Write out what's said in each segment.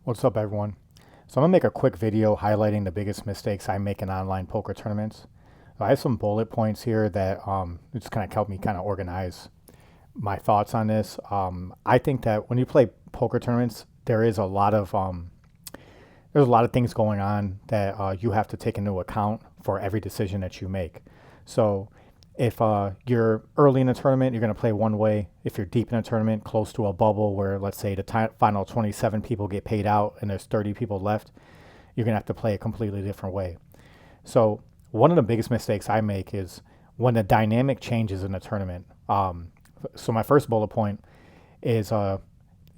What's up, everyone? So I'm gonna make a quick video highlighting the biggest mistakes I make in online poker tournaments. I have some bullet points here that just kind of help me kind of organize my thoughts on this. I think that when you play poker tournaments, there's a lot of things going on that you have to take into account for every decision that you make. So if you're early in a tournament, you're going to play one way. If you're deep in a tournament, close to a bubble where, let's say, the final 27 people get paid out and there's 30 people left, you're going to have to play a completely different way. So one of the biggest mistakes I make is when the dynamic changes in a tournament. So my first bullet point is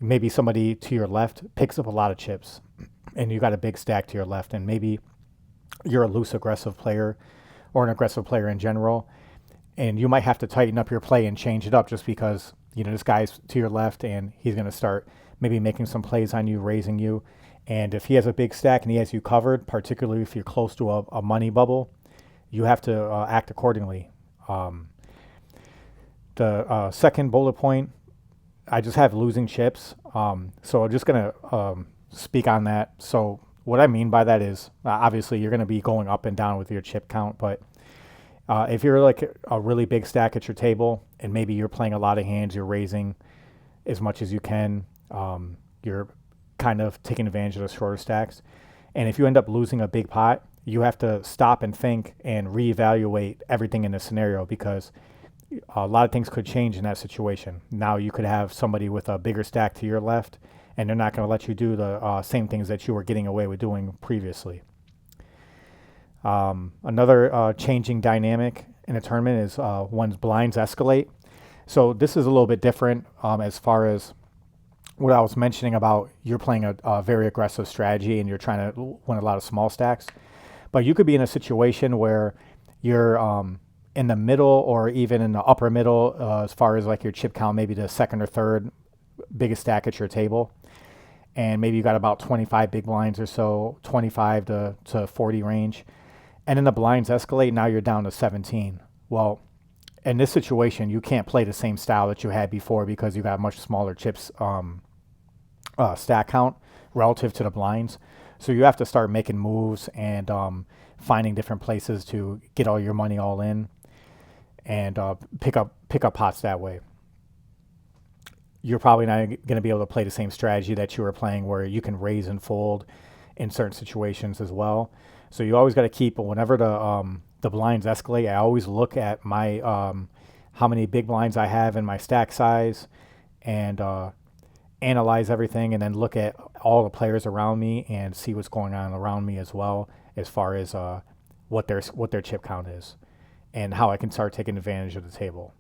maybe somebody to your left picks up a lot of chips and you got a big stack to your left, and maybe you're a loose aggressive player or an aggressive player in general, and you might have to tighten up your play and change it up just because this guy's to your left and he's going to start maybe making some plays on you, raising you. And if he has a big stack and he has you covered, particularly if you're close to a money bubble, you have to act accordingly. Um, the second bullet point, I just have losing chips. So I'm just going to speak on that. So what I mean by that is obviously you're going to be going up and down with your chip count, but if you're like a really big stack at your table and maybe you're playing a lot of hands, you're raising as much as you can, you're kind of taking advantage of the shorter stacks. And if you end up losing a big pot, you have to stop and think and reevaluate everything in the scenario because a lot of things could change in that situation. Now you could have somebody with a bigger stack to your left and they're not going to let you do the same things that you were getting away with doing previously. Another changing dynamic in a tournament is when blinds escalate. So this is a little bit different as far as what I was mentioning about you're playing a very aggressive strategy and you're trying to win a lot of small stacks. But you could be in a situation where you're in the middle or even in the upper middle as far as like your chip count, maybe the second or third biggest stack at your table. And maybe you got about 25 big blinds or so, 25 to 40 range. And then the blinds escalate. Now you're down to 17. Well, in this situation, you can't play the same style that you had before because you got much smaller chips stack count relative to the blinds. So you have to start making moves and finding different places to get all your money all in and pick up pots that way. You're probably not going to be able to play the same strategy that you were playing where you can raise and fold in certain situations as well. So you always got to keep, whenever the blinds escalate, I always look at my how many big blinds I have in my stack size and analyze everything and then look at all the players around me and see what's going on around me as well as far as what their chip count is and how I can start taking advantage of the table.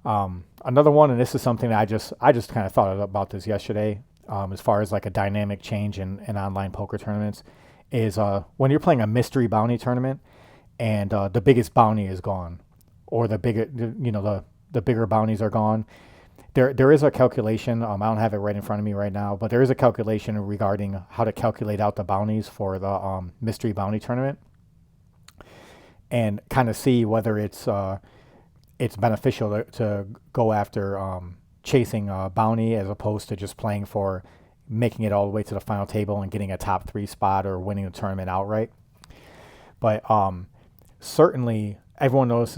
Another one, and this is something that I just kind of thought about this yesterday, as far as like a dynamic change in online poker tournaments, is when you're playing a mystery bounty tournament and the biggest bounty is gone, or the bigger bounties are gone. There is a calculation. I don't have it right in front of me right now, but there is a calculation regarding how to calculate out the bounties for the mystery bounty tournament, and kind of see whether it's beneficial to go after chasing a bounty as opposed to just playing for making it all the way to the final table and getting a top 3 spot or winning the tournament outright. But certainly everyone knows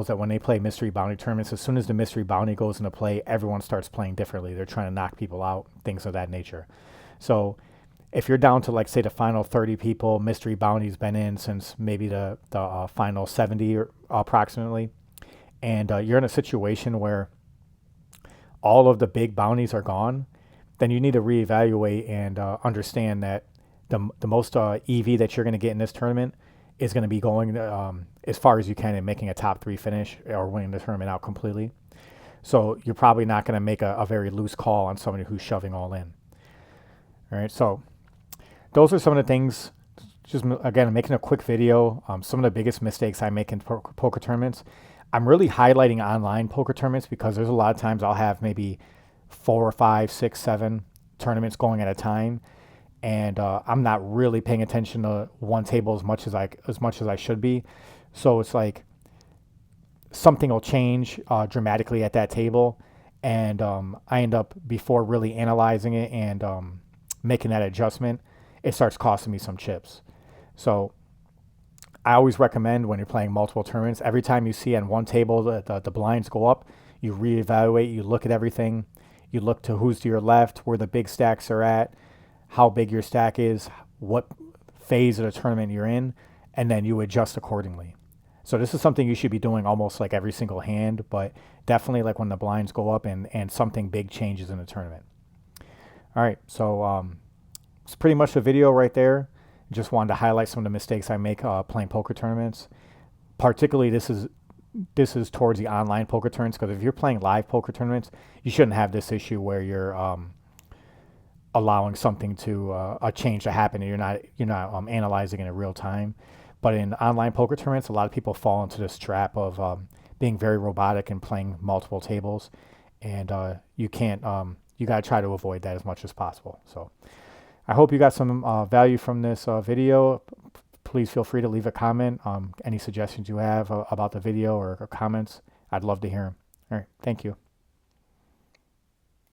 that when they play mystery bounty tournaments, as soon as the mystery bounty goes into play, everyone starts playing differently. They're trying to knock people out, things of that nature. So if you're down to, like, say, the final 30 people, mystery bounty's been in since maybe the final 70 or approximately, and you're in a situation where all of the big bounties are gone, then you need to reevaluate and understand that the most EV that you're going to get in this tournament is going to be going as far as you can and making a top 3 finish or winning the tournament out completely. So you're probably not going to make a very loose call on somebody who's shoving all in. All right, so those are some of the things. Just again, making a quick video. Some of the biggest mistakes I make in poker tournaments. I'm really highlighting online poker tournaments because there's a lot of times I'll have maybe 4 or 5, 6, 7 tournaments going at a time, and I'm not really paying attention to one table as much as I should be. So it's like something will change dramatically at that table, and I end up, before really analyzing it and making that adjustment, it starts costing me some chips. So I always recommend when you're playing multiple tournaments, every time you see on one table the blinds go up, you reevaluate, you look at everything, you look to who's to your left, where the big stacks are at, how big your stack is, what phase of the tournament you're in, and then you adjust accordingly. So this is something you should be doing almost like every single hand, but definitely like when the blinds go up and something big changes in the tournament. All right, so it's pretty much the video right there. Just wanted to highlight some of the mistakes I make playing poker tournaments. Particularly, this is towards the online poker tournaments, because if you're playing live poker tournaments, you shouldn't have this issue where you're allowing something to a change to happen and you're not analyzing it in real time. But in online poker tournaments, a lot of people fall into this trap of being very robotic and playing multiple tables, and you can't. You got to try to avoid that as much as possible. So I hope you got some value from this video. Please feel free to leave a comment. Any suggestions you have about the video or comments, I'd love to hear them. All right, thank you.